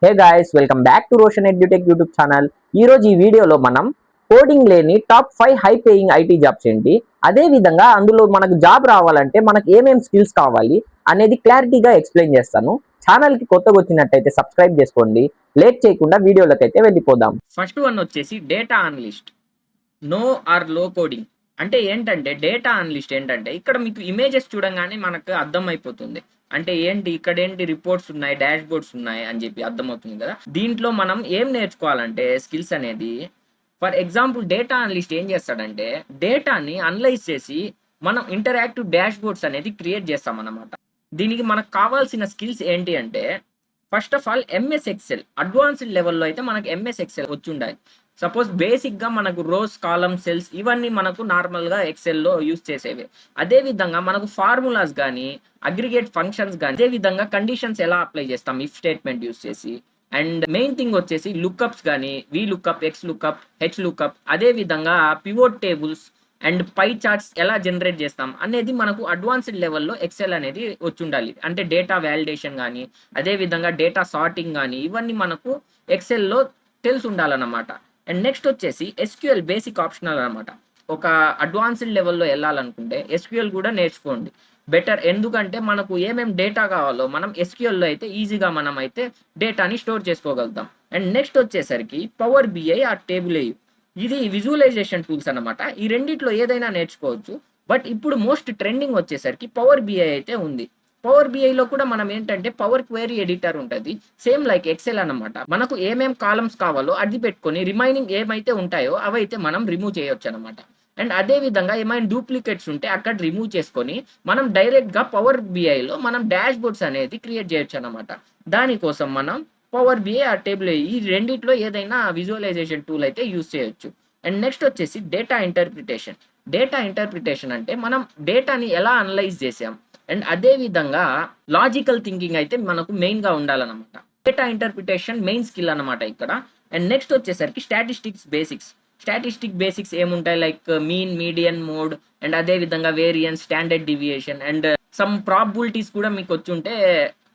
Hey guys, welcome back to Roshan edutech YouTube channel. ఈరోజు ఈ వీడియోలో మనం కోడింగ్ లేని top 5 high paying IT jobs ఏంటి, అదే విధంగా అందులో మనకు జాబ్ రావాలంటే మనకు ఏమేం స్కిల్స్ కావాలి అనేది క్లారిటీగా ఎక్స్ప్లెయిన్ చేస్తాను. ఛానల్కి కొత్తగా వచ్చినట్టయితే సబ్స్క్రైబ్ చేసుకోండి. లేట్ చేయకుండా వీడియోలోకి అయితే వెళ్ళిపోదాం. ఫస్ట్ వన్ వచ్చేసి డేటా అనలిస్ట్, నో ఆర్ లో కోడింగ్. అంటే ఏంటంటే డేటా అనలిస్ట్ ఏంటంటే ఇక్కడ మీకు ఇమేజెస్ చూడంగానే మనకు అర్థమైపోతుంది. అంటే ఏంటి ఇక్కడ ఏంటి రిపోర్ట్స్ ఉన్నాయి, డాష్ బోర్డ్స్ ఉన్నాయి అని చెప్పి అర్థమవుతుంది కదా. దీంట్లో మనం ఏం నేర్చుకోవాలంటే స్కిల్స్ అనేది, ఫర్ ఎగ్జాంపుల్ డేటా అనలిస్ట్ ఏం చేస్తాడంటే డేటాని అనలైజ్ చేసి మనం ఇంటరాక్టివ్ డాష్ బోర్డ్స్ అనేది క్రియేట్ చేస్తాం అన్నమాట. దీనికి మనకు కావాల్సిన స్కిల్స్ ఏంటి అంటే first of all MS Excel, advanced లెవెల్లో అయితే మనకు ఎంఎస్ ఎక్సెల్ వచ్చి ఉండాలి. సపోజ్ బేసిక్గా మనకు రోస్, కాలమ్, సెల్స్ ఇవన్నీ మనకు నార్మల్గా ఎక్సెల్లో యూస్ చేసేవి. అదే విధంగా మనకు ఫార్ములాస్ కానీ అగ్రిగేట్ ఫంక్షన్స్ కానీ, అదే విధంగా కండిషన్స్ ఎలా అప్లై చేస్తాం ఇఫ్ స్టేట్మెంట్ యూస్ చేసి, అండ్ మెయిన్ థింగ్ వచ్చేసి లుక్అప్స్ కానీ V lookup, X lookup, H lookup, అదే విధంగా pivot tables and pie charts ఎలా జనరేట్ చేస్తాం అనేది మనకు అడ్వాన్స్డ్ లెవెల్లో ఎక్సెల్ అనేది వచ్చి ఉండాలి. అంటే డేటా వ్యాలిడేషన్ కానీ అదే విధంగా డేటా సార్టింగ్ కానీ ఇవన్నీ మనకు ఎక్సెల్లో తెలిసి ఉండాలన్నమాట. అండ్ నెక్స్ట్ వచ్చేసి ఎస్క్యూఎల్ బేసిక్ ఆప్షనల్ అనమాట. ఒక అడ్వాన్స్డ్ లెవెల్లో వెళ్ళాలనుకుంటే ఎస్క్యూఎల్ కూడా నేర్చుకోండి బెటర్. ఎందుకంటే మనకు ఏమేమి డేటా కావాలో మనం ఎస్క్యూఎల్లో అయితే ఈజీగా మనం అయితే డేటాని స్టోర్ చేసుకోగలుగుతాం. అండ్ నెక్స్ట్ వచ్చేసరికి పవర్ బిఐ ఆ టేబుల్ ఏయు, ఇది విజువలైజేషన్ టూల్స్ అనమాట. ఈ రెండిట్లో ఏదైనా నేర్చుకోవచ్చు. బట్ ఇప్పుడు మోస్ట్ ట్రెండింగ్ వచ్చేసరికి పవర్ బిఐ అయితే ఉంది. పవర్ బిఐలో కూడా మనం ఏంటంటే పవర్ క్వెరీ ఎడిటర్ ఉంటుంది, సేమ్ లైక్ ఎక్సెల్ అనమాట. మనకు ఏమేం కాలమ్స్ కావాలో అది పెట్టుకొని రిమైనింగ్ ఏమైతే ఉంటాయో అవైతే మనం రిమూవ్ చేయొచ్చు అనమాట. అండ్ అదే విధంగా ఏమైనా డూప్లికేట్స్ ఉంటే అక్కడ రిమూవ్ చేసుకొని మనం డైరెక్ట్గా పవర్ బిఐలో మనం డాష్ బోర్డ్స్ అనేది క్రియేట్ చేయొచ్చు అనమాట. దానికోసం మనం పవర్ బిఐ ఆ టేబుల్ ఈ రెండిట్లో ఏదైనా విజువలైజేషన్ టూల్ అయితే యూస్ చేయొచ్చు. అండ్ నెక్స్ట్ వచ్చేసి డేటా ఇంటర్ప్రిటేషన్. డేటా ఇంటర్ప్రిటేషన్ అంటే మనం డేటాని ఎలా అనలైజ్ చేసాం అండ్ అదే విధంగా లాజికల్ థింకింగ్ అయితే మనకు మెయిన్గా ఉండాలన్నమాట. డేటా ఇంటర్ప్రిటేషన్ మెయిన్ స్కిల్ అనమాట ఇక్కడ. అండ్ నెక్స్ట్ వచ్చేసరికి స్టాటిస్టిక్స్ బేసిక్స్. స్టాటిస్టిక్ బేసిక్స్ ఏముంటాయి, like mean, median, mode and అదే విధంగా variance, standard deviation and some probabilities కూడా మీకు వచ్చి ఉంటే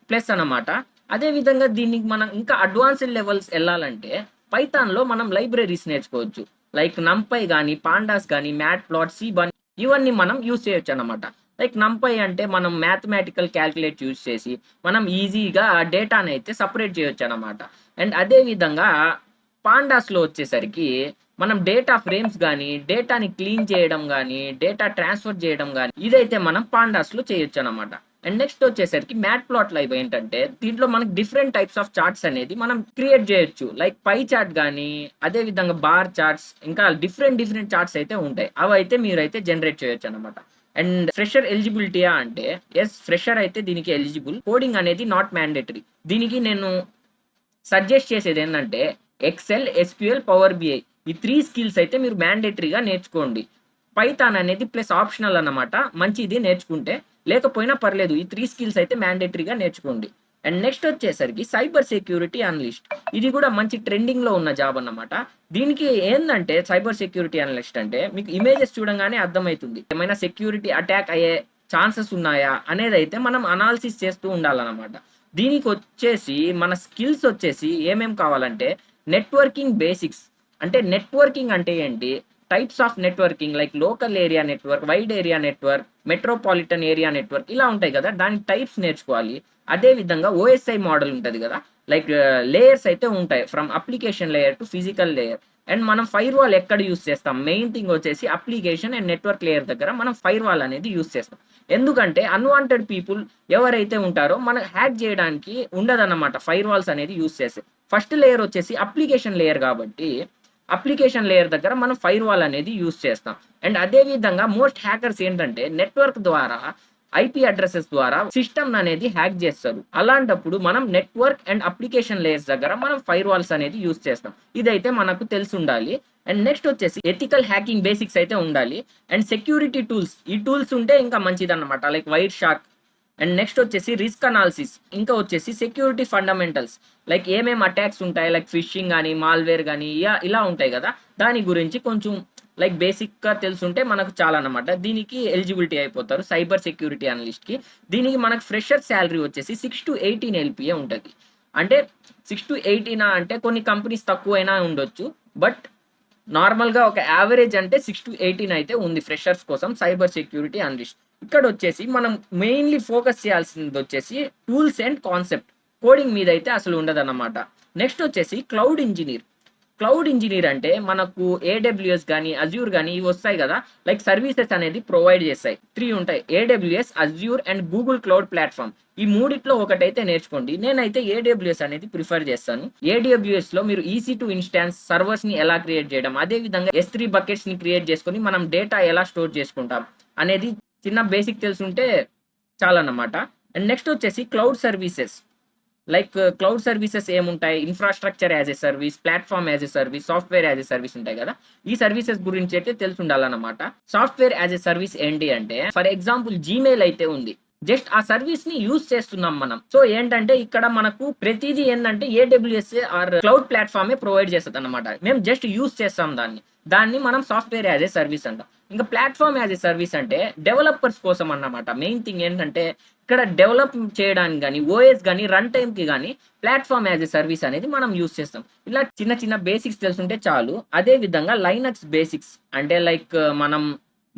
ప్లస్ అనమాట. అదే విధంగా దీనికి మనం ఇంకా అడ్వాన్స్డ్ లెవెల్స్ వెళ్ళాలంటే పైథాన్లో మనం లైబ్రరీస్ నేర్చుకోవచ్చు. లైక్ నంపై కానీ, పాండాస్ కానీ, మ్యాట్ ప్లాట్, సీబన్ ఇవన్నీ మనం యూస్ చేయొచ్చు అనమాట. లైక్ నంపై అంటే మనం మ్యాథమెటికల్ క్యాల్కులేట్ యూస్ చేసి మనం ఈజీగా డేటాని అయితే సపరేట్ చేయొచ్చు అనమాట. అండ్ అదే విధంగా పాండాస్లో వచ్చేసరికి మనం డేటా ఫ్రేమ్స్ కానీ, డేటాని క్లీన్ చేయడం కానీ, డేటా ట్రాన్స్ఫర్ చేయడం కానీ ఇదైతే మనం పాండాస్లో చేయొచ్చు అనమాట. అండ్ నెక్స్ట్ వచ్చేసరికి మ్యాట్ ప్లాట్ లైవ్ ఏంటంటే దీంట్లో మనకి డిఫరెంట్ టైప్స్ ఆఫ్ చార్ట్స్ అనేది మనం క్రియేట్ చేయొచ్చు. లైక్ పై చార్ట్ కానీ అదే విధంగా బార్ చార్ట్స్ ఇంకా డిఫరెంట్ చార్ట్స్ అయితే ఉంటాయి, అవి అయితే మీరైతే జనరేట్ చేయొచ్చు అనమాట. అండ్ ఫ్రెషర్ ఎలిజిబిలిటీయా అంటే ఎస్, ఫ్రెషర్ అయితే దీనికి ఎలిజిబుల్. కోడింగ్ అనేది నాట్ మ్యాండేటరీ. దీనికి నేను సజెస్ట్ చేసేది ఏంటంటే ఎక్సెల్, ఎస్క్యూఎల్, పవర్ బిఐ ఈ 3 స్కిల్స్ అయితే మీరు మ్యాండేటరీగా నేర్చుకోండి. పైథాన్ అనేది ప్లస్ ఆప్షనల్ అన్నమాట, మంచిది నేర్చుకుంటే, లేకపోయినా పర్లేదు. ఈ 3 స్కిల్స్ అయితే మ్యాండేటరీగా నేర్చుకోండి. అండ్ నెక్స్ట్ వచ్చేసరికి సైబర్ సెక్యూరిటీ అనలిస్ట్. ఇది కూడా మంచి ట్రెండింగ్లో ఉన్న జాబ్ అన్నమాట. దీనికి ఏంటంటే సైబర్ సెక్యూరిటీ అనలిస్ట్ అంటే మీకు ఇమేజెస్ చూడంగానే అర్థమవుతుంది ఏమైనా సెక్యూరిటీ అటాక్ అయ్యే ఛాన్సెస్ ఉన్నాయా అనేది అయితే మనం అనాలిసిస్ చేస్తూ ఉండాలన్నమాట. దీనికి వచ్చేసి మన స్కిల్స్ వచ్చేసి ఏమేం కావాలంటే నెట్వర్కింగ్ బేసిక్స్. అంటే నెట్వర్కింగ్ అంటే ఏంటి, types of networking like local area network, wide area network, metropolitan area network ఇలా ఉంటాయి కదా, దాని టైప్స్ నేర్చుకోవాలి. అదే విధంగా ఓఎస్ఐ మోడల్ ఉంటుంది కదా, లైక్ లేయర్స్ అయితే ఉంటాయి from application layer to physical layer. And మనం ఫైర్ వాల్ ఎక్కడ యూస్ చేస్తాం, మెయిన్ థింగ్ వచ్చేసి అప్లికేషన్ అండ్ నెట్వర్క్ లేయర్ దగ్గర మనం ఫైర్ వాల్ అనేది యూస్ చేస్తాం. ఎందుకంటే అన్వాంటెడ్ పీపుల్ ఎవరైతే ఉంటారో మనం హ్యాక్ చేయడానికి ఉండదన్నమాట ఫైర్ వాల్స్ అనేది యూస్ చేస్తే. ఫస్ట్ లేయర్ వచ్చేసి అప్లికేషన్ లేయర్ కాబట్టి అప్లికేషన్ లేయర్ దగ్గర మనం ఫైర్ వాల్ అనేది యూస్ చేస్తాం. అండ్ అదే విధంగా మోస్ట్ హ్యాకర్స్ ఏంటంటే నెట్వర్క్ ద్వారా, ఐపీ అడ్రసెస్ ద్వారా సిస్టమ్ అనేది హ్యాక్ చేస్తారు. అలాంటప్పుడు మనం నెట్వర్క్ అండ్ అప్లికేషన్ లేయర్స్ దగ్గర మనం ఫైర్ వాల్స్ అనేది యూస్ చేస్తాం. ఇదైతే మనకు తెలిసి ఉండాలి. అండ్ నెక్స్ట్ వచ్చేసి ఎథికల్ హ్యాకింగ్ బేసిక్స్ అయితే ఉండాలి. అండ్ సెక్యూరిటీ టూల్స్, ఈ టూల్స్ ఉంటే ఇంకా మంచిది అనమాట, like wire shark. And next వచ్చేసి రిస్క్ అనాలిసిస్, ఇంకా వచ్చేసి సెక్యూరిటీ ఫండమెంటల్స్, లైక్ ఏమేమి అటాక్స్ ఉంటాయి, లైక్ ఫిషింగ్ కానీ, మాల్వేర్ కానీ ఇలా ఉంటాయి కదా, దాని గురించి కొంచెం లైక్ బేసిక్గా తెలుసుంటే మనకు చాలా అనమాట. దీనికి ఎలిజిబిలిటీ అయిపోతారు సైబర్ సెక్యూరిటీ అనలిస్ట్కి. దీనికి మనకు ఫ్రెషర్ శాలరీ వచ్చేసి 6 to 18 LPA ఉంటుంది. అంటే 6 to 8 అంటే కొన్ని కంపెనీస్ తక్కువైనా ఉండొచ్చు, బట్ నార్మల్గా ఒక యావరేజ్ అంటే 6 to 18 అయితే ఉంది ఫ్రెషర్స్ కోసం సైబర్ సెక్యూరిటీ అనలిస్ట్. ఇక్కడ వచ్చేసి మనం మెయిన్లీ ఫోకస్ చేయాల్సింది వచ్చేసి టూల్స్ అండ్ కాన్సెప్ట్, కోడింగ్ మీద అయితే అసలు ఉండదన్నమాట. నెక్స్ట్ వచ్చేసి క్లౌడ్ ఇంజనీర్. క్లౌడ్ ఇంజనీర్ అంటే మనకు ఏడబ్ల్యూఎస్ కానీ అజ్యూర్ కానీ ఇవి వస్తాయి కదా, లైక్ సర్వీసెస్ అనేది ప్రొవైడ్ చేస్తాయి. 3 ఉంటాయి, AWS, Azure and Google cloud platform. ఈ మూడిట్లో ఒకటైతే నేర్చుకోండి. నేనైతే ఏడబ్ల్యూఎస్ అనేది ప్రిఫర్ చేస్తాను. ఏడబ్ల్యూఎస్ లో మీరు EC2 ఇన్స్టాన్స్ సర్వర్స్ ని ఎలా క్రియేట్ చేయడం, అదే విధంగా S3 బకెట్స్ ని క్రియేట్ చేసుకొని మనం డేటా ఎలా స్టోర్ చేసుకుంటాం అనేది చిన్న బేసిక్ తెలుసుంటే చాలన్నమాట. అండ్ నెక్స్ట్ వచ్చేసి cloud services. Like cloud services ఏముంటాయి, infrastructure as a service, platform as a service, software as a service ఉంటాయి కదా. ఈ సర్వీసెస్ గురించి అయితే తెలిసి ఉండాలన్నమాట. సాఫ్ట్వేర్ యాజ్ ఎ సర్వీస్ ఏంటి అంటే, ఫర్ ఎగ్జాంపుల్ జీమెయిల్ అయితే ఉంది, జస్ట్ ఆ సర్వీస్ ని యూజ్ చేస్తున్నాం మనం. సో ఏంటంటే ఇక్కడ మనకు ప్రతిదీ ఏంటంటే ఏడబ్ల్యూఎస్ ఆర్ క్లౌడ్ ప్లాట్ఫామే ప్రొవైడ్ చేస్తుంది అనమాట. మేము జస్ట్ యూజ్ చేస్తాం దాన్ని మనం సాఫ్ట్వేర్ యాజ్ ఏ సర్వీస్ అంటాం. ఇంకా ప్లాట్ఫామ్ యాజ్ ఏ సర్వీస్ అంటే డెవలపర్స్ కోసం అన్నమాట. మెయిన్ థింగ్ ఏంటంటే ఇక్కడ డెవలప్ చేయడానికి కానీ ఓఎస్ కానీ రన్ టైంకి కానీ ప్లాట్ఫామ్ యాజ్ ఏ సర్వీస్ అనేది మనం యూజ్ చేస్తాం. ఇలా చిన్న చిన్న బేసిక్స్ తెలుసుంటే చాలు. అదే విధంగా లైనక్స్ బేసిక్స్ అంటే లైక్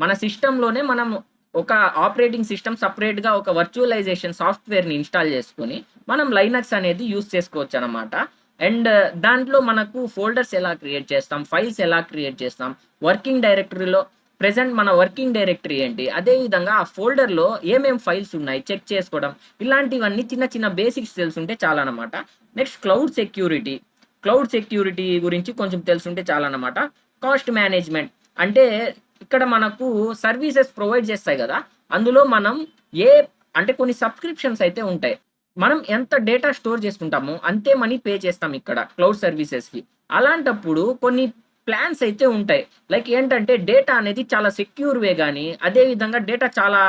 మన సిస్టంలోనే మనం ఒక ఆపరేటింగ్ సిస్టమ్ సపరేట్గా ఒక వర్చువలైజేషన్ సాఫ్ట్వేర్ని ఇన్స్టాల్ చేసుకొని మనం లైనక్స్ అనేది యూజ్ చేసుకోవచ్చు అనమాట. అండ్ దాంట్లో మనకు ఫోల్డర్స్ ఎలా క్రియేట్ చేస్తాం, ఫైల్స్ ఎలా క్రియేట్ చేస్తాం, వర్కింగ్ డైరెక్టరీలో ప్రెసెంట్ మన వర్కింగ్ డైరెక్టరీ ఏంటి, అదేవిధంగా ఆ ఫోల్డర్లో ఏమేం ఫైల్స్ ఉన్నాయి చెక్ చేసుకోవడం, ఇలాంటివన్నీ చిన్న చిన్న బేసిక్స్ తెలుసుంటే చాలా అనమాట. నెక్స్ట్ క్లౌడ్ సెక్యూరిటీ గురించి కొంచెం తెలుసుంటే చాలా అనమాట. కాస్ట్ మేనేజ్మెంట్ అంటే ఇక్కడ మనకు సర్వీసెస్ ప్రొవైడ్ చేస్తాయి కదా, అందులో మనం అంటే కొన్ని సబ్స్క్రిప్షన్స్ అయితే ఉంటాయి. మనం ఎంత డేటా స్టోర్ చేసుకుంటామో అంతే మనీ పే చేస్తాం ఇక్కడ క్లౌడ్ సర్వీసెస్కి. అలాంటప్పుడు కొన్ని ప్లాన్స్ అయితే ఉంటాయి. లైక్ ఏంటంటే డేటా అనేది చాలా సెక్యూర్ వే కానీ, అదేవిధంగా డేటా చాలా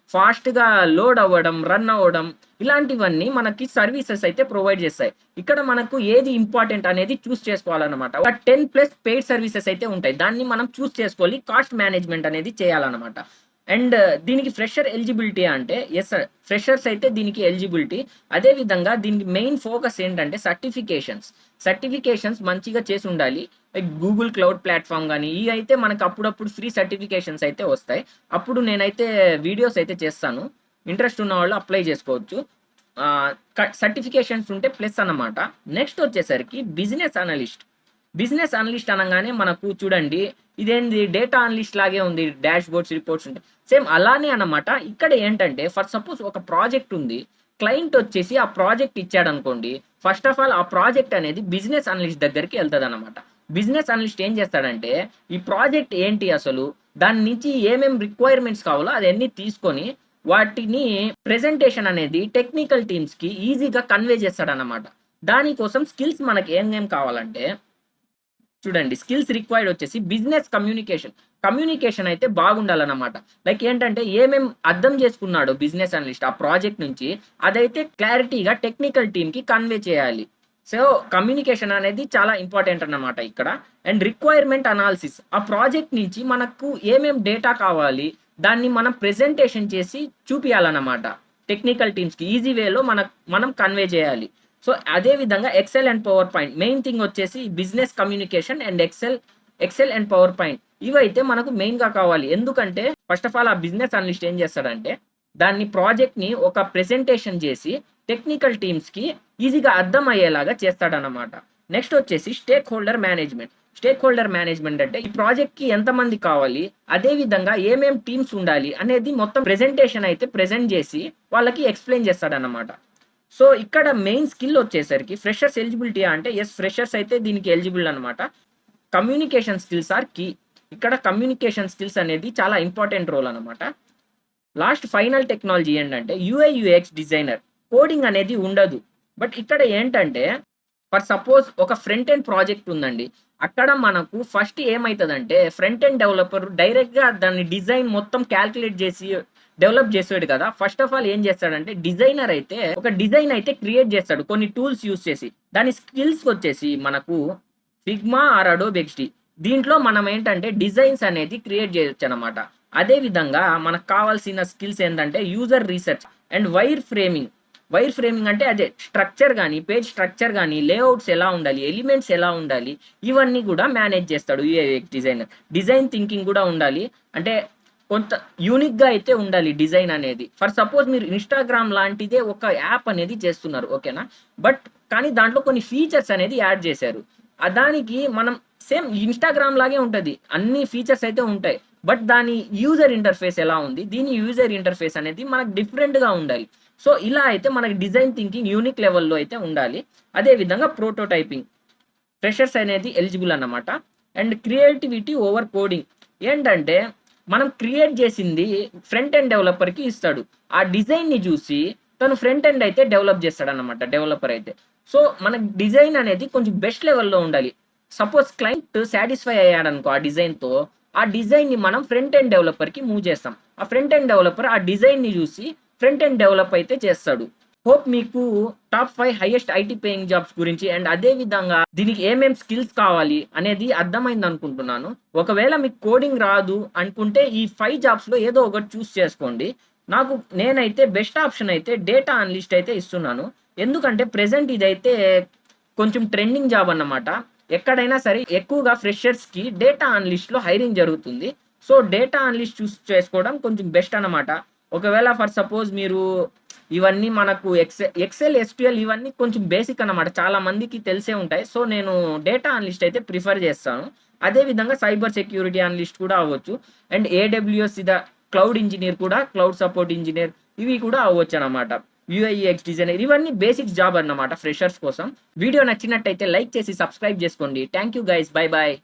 ఫాస్ట్గా లోడ్ అవ్వడం, రన్ అవ్వడం, ఇలాంటివన్నీ మనకి సర్వీసెస్ అయితే ప్రొవైడ్ చేస్తాయి. ఇక్కడ మనకు ఏది ఇంపార్టెంట్ అనేది చూస్ చేసుకోవాలన్నమాట. ఒక 10+ పెయిడ్ సర్వీసెస్ అయితే ఉంటాయి, దాన్ని మనం చూస్ చేసుకోవాలి. కాస్ట్ మేనేజ్మెంట్ అనేది చేయాలన్నమాట. అండ్ దీనికి ఫ్రెషర్ ఎలిజిబిలిటీ అంటే ఎస్, ఫ్రెషర్స్ అయితే దీనికి ఎలిజిబిలిటీ. అదేవిధంగా దీనికి మెయిన్ ఫోకస్ ఏంటంటే సర్టిఫికేషన్స్ మంచిగా చేసి ఉండాలి. లైక్ గూగుల్ క్లౌడ్ ప్లాట్ఫామ్ కానీ ఇవి అయితే మనకు అప్పుడప్పుడు ఫ్రీ సర్టిఫికేషన్స్ అయితే వస్తాయి. అప్పుడు నేనైతే వీడియోస్ అయితే చేస్తాను, ఇంట్రెస్ట్ ఉన్న వాళ్ళు అప్లై చేసుకోవచ్చు. సర్టిఫికేషన్స్ ఉంటే ప్లస్ అన్నమాట. నెక్స్ట్ వచ్చేసరికి బిజినెస్ అనలిస్ట్ అనగానే మనకు చూడండి ఇదేంది డేటా అనలిస్ట్ లాగే ఉంది, డాష్ బోర్డ్స్ రిపోర్ట్స్ ఉంటాయి, సేమ్ అలానే అన్నమాట. ఇక్కడ ఏంటంటే ఫర్ సపోజ్ ఒక ప్రాజెక్ట్ ఉంది, క్లయింట్ వచ్చేసి ఆ ప్రాజెక్ట్ ఇచ్చాడు అనుకోండి. ఫస్ట్ ఆఫ్ ఆల్ ఆ ప్రాజెక్ట్ అనేది బిజినెస్ అనలిస్ట్ దగ్గరికి వెళ్తుంది అనమాట. బిజినెస్ అనలిస్ట్ ఏం చేస్తాడంటే ఈ ప్రాజెక్ట్ ఏంటి అసలు, దాని నుంచి ఏమేం రిక్వైర్మెంట్స్ కావాలో అదన్నీ తీసుకొని వాటిని ప్రెజెంటేషన్ అనేది టెక్నికల్ టీమ్స్కి ఈజీగా కన్వే చేస్తాడనమాట. దానికోసం స్కిల్స్ మనకి ఏం కావాలంటే చూడండి, స్కిల్స్ రిక్వైర్డ్ వచ్చేసి బిజినెస్ కమ్యూనికేషన్ అయితే బాగుండాలన్నమాట. లైక్ ఏంటంటే ఏమేం అర్థం చేసుకున్నాడో బిజినెస్ అనలిస్ట్ ఆ ప్రాజెక్ట్ నుంచి అదైతే క్లారిటీగా టెక్నికల్ టీమ్కి కన్వే చేయాలి. సో కమ్యూనికేషన్ అనేది చాలా ఇంపార్టెంట్ అన్నమాట ఇక్కడ. అండ్ రిక్వైర్మెంట్ అనాలిసిస్, ఆ ప్రాజెక్ట్ నుంచి మనకు ఏమేం డేటా కావాలి దాన్ని మనం ప్రెజెంటేషన్ చేసి చూపించాలన్నమాట టెక్నికల్ టీమ్స్కి ఈజీ వేలో మనం కన్వే చేయాలి. సో అదే విధంగా Excel and PowerPoint, main thing వచ్చేసి business communication and Excel and PowerPoint ఇవైతే మనకు మెయిన్గా కావాలి. ఎందుకంటే ఫస్ట్ ఆఫ్ ఆల్ ఆ బిజినెస్ అనలిస్ట్ ఏం చేస్తాడంటే దాన్ని ప్రాజెక్ట్ని ఒక ప్రెజెంటేషన్ చేసి టెక్నికల్ టీమ్స్కి ఈజీగా అర్థం అయ్యేలాగా చేస్తాడనమాట. నెక్స్ట్ వచ్చేసి స్టేక్ హోల్డర్ మేనేజ్మెంట్ అంటే ఈ ప్రాజెక్ట్కి ఎంతమంది కావాలి, అదేవిధంగా ఏమేం టీమ్స్ ఉండాలి అనేది మొత్తం ప్రెజెంటేషన్ అయితే ప్రెజెంట్ చేసి వాళ్ళకి ఎక్స్ప్లెయిన్ చేస్తాడనమాట. సో ఇక్కడ మెయిన్ స్కిల్ వచ్చేసరికి ఫ్రెషర్స్ ఎలిజిబిలిటీ అంటే ఎస్, ఫ్రెషర్స్ అయితే దీనికి ఎలిజిబుల్ అనమాట. Communication skills are key. ఇక్కడ కమ్యూనికేషన్ స్కిల్స్ అనేది చాలా ఇంపార్టెంట్ రోల్ అనమాట. లాస్ట్ ఫైనల్ టెక్నాలజీ ఏంటంటే UI/UX డిజైనర్. కోడింగ్ అనేది ఉండదు, బట్ ఇక్కడ ఏంటంటే ఫర్ సపోజ్ ఒక ఫ్రంట్ ఎండ్ ప్రాజెక్ట్ ఉందండి, అక్కడ మనకు ఫస్ట్ ఏమవుతుందంటే ఫ్రంట్ ఎండ్ డెవలపర్ డైరెక్ట్గా దాన్ని డిజైన్ మొత్తం క్యాల్కులేట్ చేసి డెవలప్ చేసాడు కదా. ఫస్ట్ ఆఫ్ ఆల్ ఏం చేస్తాడంటే డిజైనర్ అయితే ఒక డిజైన్ అయితే క్రియేట్ చేస్తాడు కొన్ని టూల్స్ యూస్ చేసి. దాని స్కిల్స్ వచ్చేసి మనకు ఫిగ్మా ఆర్ అడోబ్ XD. దీంట్లో మనం ఏంటంటే డిజైన్స్ అనేది క్రియేట్ చేయొచ్చు అనమాట. అదే విధంగా మనకు కావాల్సిన స్కిల్స్ ఏంటంటే user research and wire framing. Wire framing అంటే అదే స్ట్రక్చర్ కానీ, పేజ్ స్ట్రక్చర్ కానీ, లేఅవుట్స్ ఎలా ఉండాలి, ఎలిమెంట్స్ ఎలా ఉండాలి, ఇవన్నీ కూడా మేనేజ్ చేస్తాడు యూఐఎక్స్ డిజైనర్. డిజైన్ థింకింగ్ కూడా ఉండాలి, అంటే కొంత యూనిక్గా అయితే ఉండాలి డిజైన్ అనేది. ఫర్ సపోజ్ మీరు ఇన్స్టాగ్రామ్ లాంటిదే ఒక యాప్ అనేది చేస్తున్నారు, ఓకేనా, బట్ కానీ దాంట్లో కొన్ని ఫీచర్స్ అనేది యాడ్ చేశారు. దానికి మనం సేమ్ ఇన్స్టాగ్రామ్ లాగే ఉంటుంది, అన్ని ఫీచర్స్ అయితే ఉంటాయి, బట్ దాని యూజర్ ఇంటర్ఫేస్ ఎలా ఉంది, దీని యూజర్ ఇంటర్ఫేస్ అనేది మనకు డిఫరెంట్గా ఉండాలి. సో ఇలా అయితే మనకి డిజైన్ థింకింగ్ యూనిక్ లెవెల్లో అయితే ఉండాలి. అదేవిధంగా ప్రోటోటైపింగ్ ఫ్రెషర్స్ అనేది ఎలిజిబుల్ అన్నమాట. అండ్ క్రియేటివిటీ ఓవర్ కోడింగ్ ఏంటంటే మనం క్రియేట్ చేసింది ఫ్రంట్ ఎండ్ డెవలపర్కి ఇస్తాడు, ఆ డిజైన్ని చూసి తను ఫ్రంట్ ఎండ్ అయితే డెవలప్ చేస్తాడు అన్నమాట డెవలపర్ అయితే. సో మనకి డిజైన్ అనేది కొంచెం బెస్ట్ లెవెల్లో ఉండాలి. సపోజ్ క్లయింట్ సాటిస్ఫై అయ్యాడనుకో ఆ డిజైన్తో, ఆ డిజైన్ని మనం ఫ్రంట్ ఎండ్ డెవలపర్కి మూవ్ చేస్తాం. ఆ ఫ్రంట్ ఎండ్ డెవలపర్ ఆ డిజైన్ని చూసి ఫ్రంట్ ఎండ్ డెవలప్ అయితే చేస్తాడు. హోప్ మీకు top 5 highest IT paying jobs గురించి అండ్ అదే విధంగా దీనికి ఏమేం స్కిల్స్ కావాలి అనేది అర్థమైంది అనుకుంటున్నాను. ఒకవేళ మీకు కోడింగ్ రాదు అనుకుంటే ఈ 5 జాబ్స్లో ఏదో ఒకటి చూస్ చేసుకోండి. నేనైతే బెస్ట్ ఆప్షన్ అయితే డేటా అనలిస్ట్ అయితే ఇస్తున్నాను. ఎందుకంటే ప్రెసెంట్ ఇదైతే కొంచెం ట్రెండింగ్ జాబ్ అన్నమాట. ఎక్కడైనా సరే ఎక్కువగా ఫ్రెషర్స్కి డేటా అనలిస్ట్లో హైరింగ్ జరుగుతుంది. సో డేటా అనలిస్ట్ చూస్ చేసుకోవడం కొంచెం బెస్ట్ అన్నమాట. ఒకవేళ ఫర్ సపోజ్ మీరు ఇవన్నీ మనకు ఎక్సెల్ ఎస్క్యూఎల్ ఇవన్నీ కొంచెం బేసిక్ అన్నమాట, చాలా మందికి తెలిసే ఉంటాయి. సో నేను డేటా అనలిస్ట్ అయితే ప్రిఫర్ చేస్తాను. అదేవిధంగా సైబర్ సెక్యూరిటీ అనలిస్ట్ కూడా అవ్వచ్చు. అండ్ ఏడబ్ల్యూఎస్ క్లౌడ్ ఇంజనీర్ కూడా, క్లౌడ్ సపోర్ట్ ఇంజనీర్ ఇవి కూడా అవ్వచ్చు అన్నమాట. యూఐఎక్స్ డిజైనర్ ఇవన్నీ బేసిక్స్ జాబ్ అన్నమాట ఫ్రెషర్స్ కోసం. వీడియో నచ్చినట్టయితే లైక్ చేసి సబ్స్క్రైబ్ చేసుకోండి. Thank you guys, bye bye.